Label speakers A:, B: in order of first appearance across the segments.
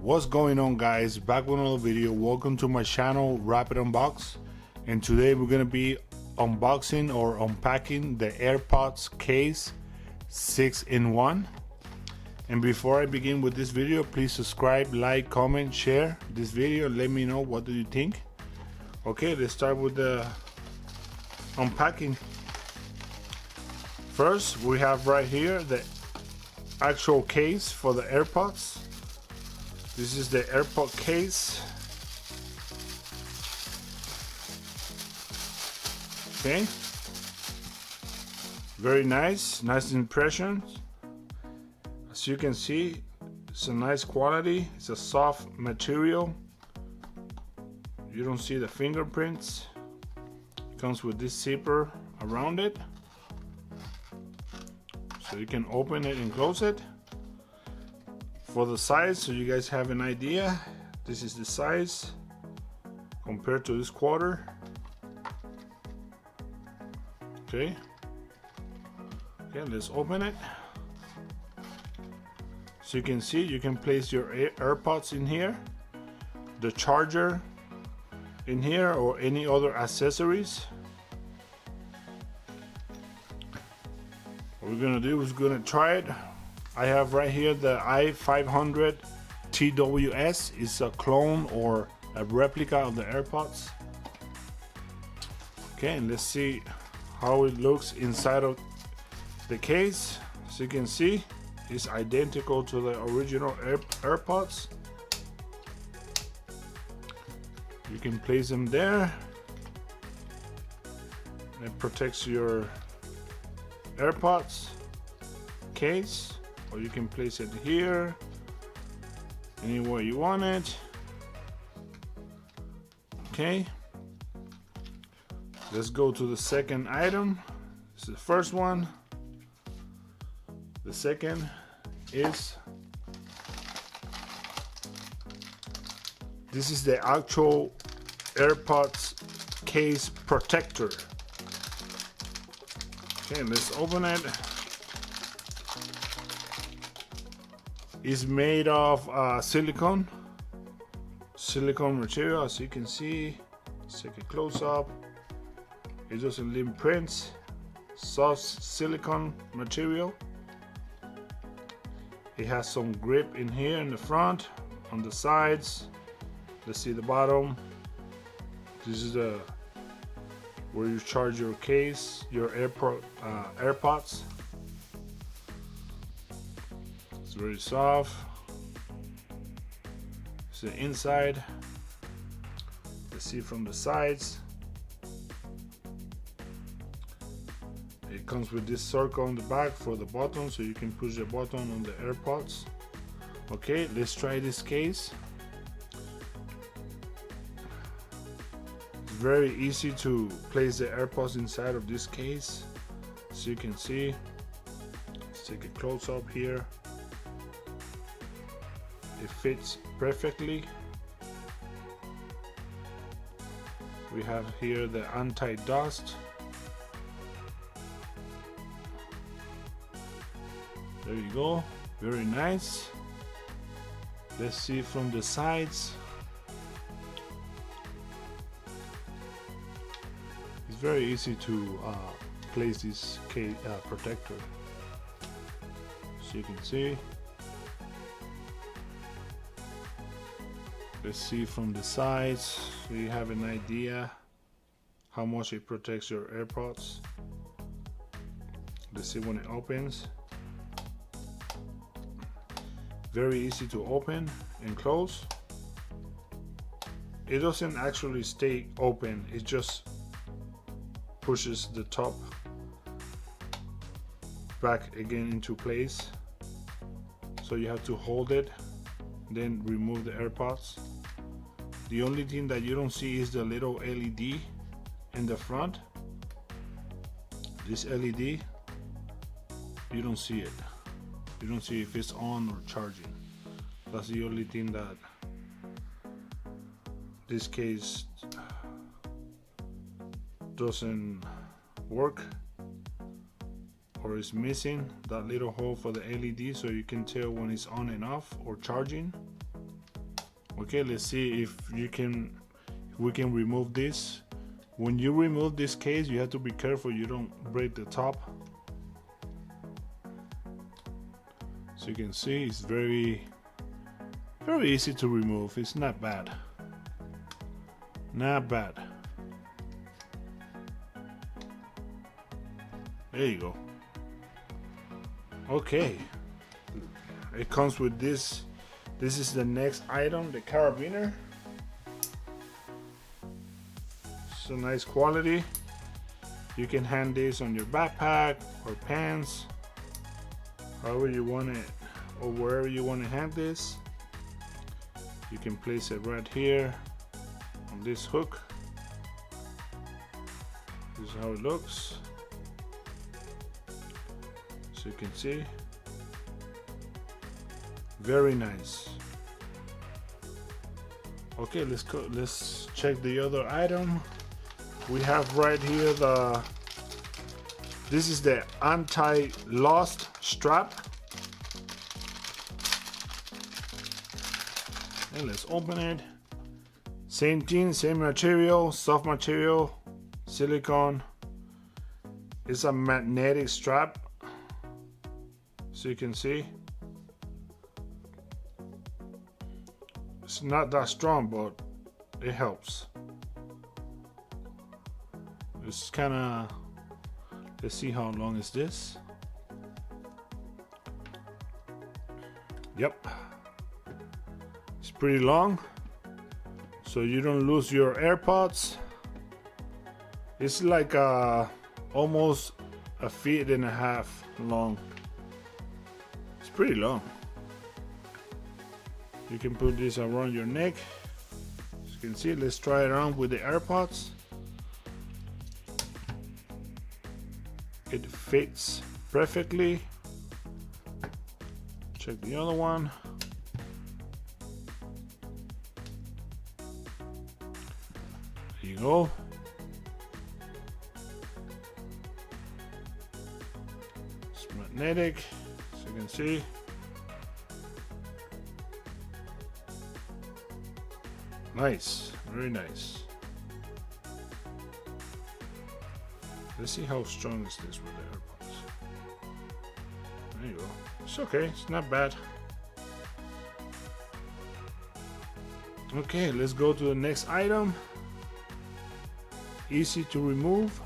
A: What's going on, guys? Back with another video. Welcome to my channel, Rapid Unbox, and today we're gonna be unboxing or unpacking the Airpods Case 6-in-1. And before I begin with this video, please subscribe, like, comment, share this video, and let me know what do you think. Okay, let's start with the unpacking. First, we have right here the actual case for the Airpods. This is the Airpod case. Okay, very nice impressions. As you can see, it's a nice quality. It's a soft material. You don't see the fingerprints. It comes with this zipper around it, so you can open it and close it. For the size, so you guys have an idea, this is the size compared to this quarter. Okay, let's open it. So you can see, you can place your AirPods in here, the charger in here, or any other accessories. What we're gonna do is we're gonna try it. I have right here the i500 TWS. It's a clone or a replica of the AirPods. Okay, and let's see how it looks inside of the case. As you can see, it's identical to the original AirPods. You can place them there. It protects your AirPods case. Or you can place it here, anywhere you want it. Okay, let's go to the second item. This is the first one. The second is, this is the actual AirPods case protector. Okay, let's open it. It's made of silicone material, as you can see. Let's take a close up. It doesn't leave prints. Soft silicone material. It has some grip in here in the front, on the sides. Let's see the bottom. This is the where you charge your case, your AirPods. It's very soft. It's the inside. Let's see from the sides. It comes with this circle on the back for the button, so you can push the button on the AirPods. Okay, let's try this case. It's very easy to place the AirPods inside of this case. As you can see, let's take a close up here. It fits perfectly. We have here the anti-dust. There you go, very nice. Let's see from the sides. It's very easy to place this case protector. So you can see. Let's see from the sides, so you have an idea how much it protects your AirPods. Let's see when it opens. Very easy to open and close. It doesn't actually stay open, it just pushes the top back again into place. So you have to hold it, then remove the AirPods. The only thing that you don't see is the little LED in the front. This LED, you don't see it. You don't see if it's on or charging. That's the only thing that this case doesn't work or is missing, that little hole for the LED, so you can tell when it's on and off or charging. Okay, let's see if we can remove this. When you remove this case, you have to be careful you don't break the top. So you can see it's very easy to remove. It's not bad. Not bad. There you go. Okay. It comes with this. This is the next item, the carabiner. It's a nice quality. You can hang this on your backpack or pants, however you want it, or wherever you want to hang this. You can place it right here on this hook. This is how it looks. So you can see, very nice. Okay, let's check the other item. We have right here this is the anti-lost strap. And let's open it. Same thing, same material, soft material, silicone. It's a magnetic strap, so you can see. It's not that strong, but it helps. It's kind of, let's see how long is this. Yep, it's pretty long, so you don't lose your AirPods. It's like almost 1.5 feet long. It's pretty long. You can put this around your neck. As you can see, let's try it on with the AirPods. It fits perfectly. Check the other one. There you go. It's magnetic, as you can see. Nice, very nice. Let's see how strong is this with the AirPods. There you go. It's okay, it's not bad. Okay, let's go to the next item. Easy to remove.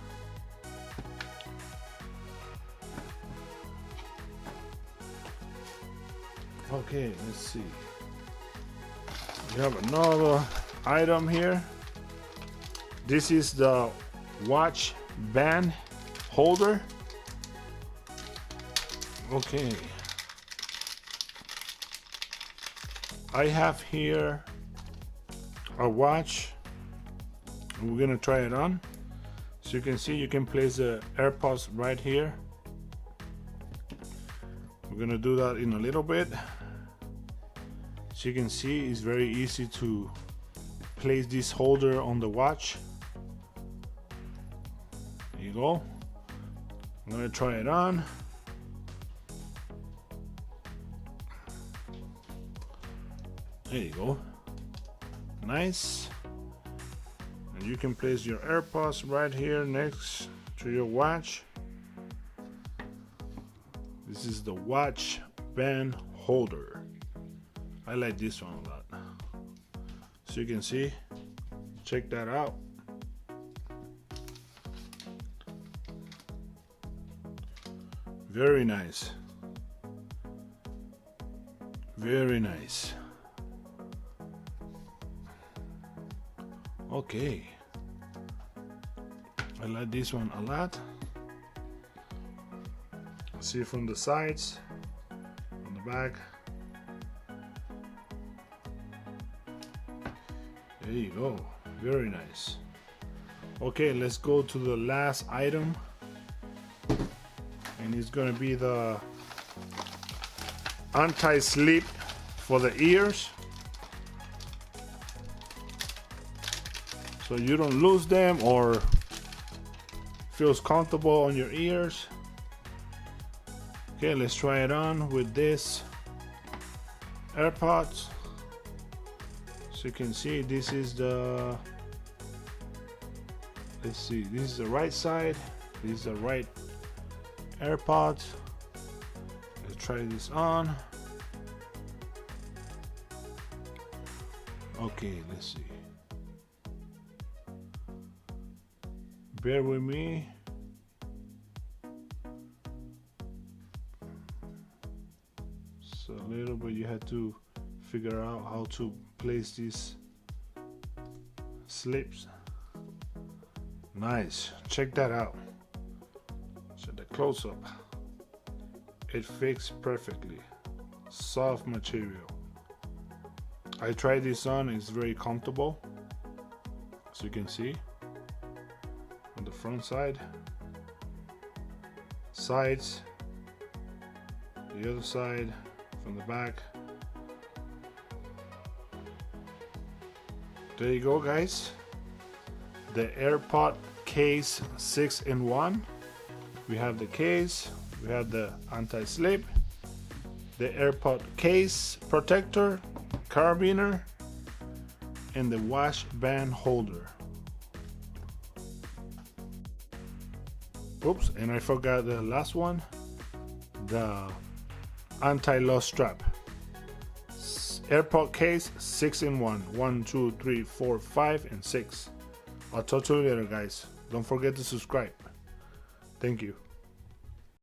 A: Okay, let's see. We have another item here. This is the watch band holder. Okay, I have here a watch. We're gonna try it on. So you can see, you can place the AirPods right here. We're gonna do that in a little bit. So you can see, it's very easy to place this holder on the watch. There you go. I'm gonna try it on. There you go. Nice. And you can place your AirPods right here next to your watch. This is the watch band holder. I like this one a lot. So you can see, check that out. Very nice. Very nice. Okay. I like this one a lot. See from the sides, on the back. There you go. Very nice. Okay, let's go to the last item. And it's gonna be the anti-slip for the ears. So you don't lose them or feels comfortable on your ears. Okay, let's try it on with this AirPods. So you can see this is the, let's see, this is the right side, this is the right AirPods. Let's try this on. Okay, let's see. Bear with me. It's a little bit, you had to figure out how to place these slips. Nice, check that out. So the close up, it fits perfectly. Soft material. I tried this on, it's very comfortable, as you can see on the front side, sides, the other side, from the back. There you go, guys. The AirPod Case 6-in-1. We have the case, we have the anti-slip, the AirPod case protector, carabiner, and the wash band holder. Oops, and I forgot the last one, the anti-loss strap. AirPod case 6-in-1. 1, 2, 3, 4, 5, and 6. I'll talk to you later, guys. Don't forget to subscribe. Thank you.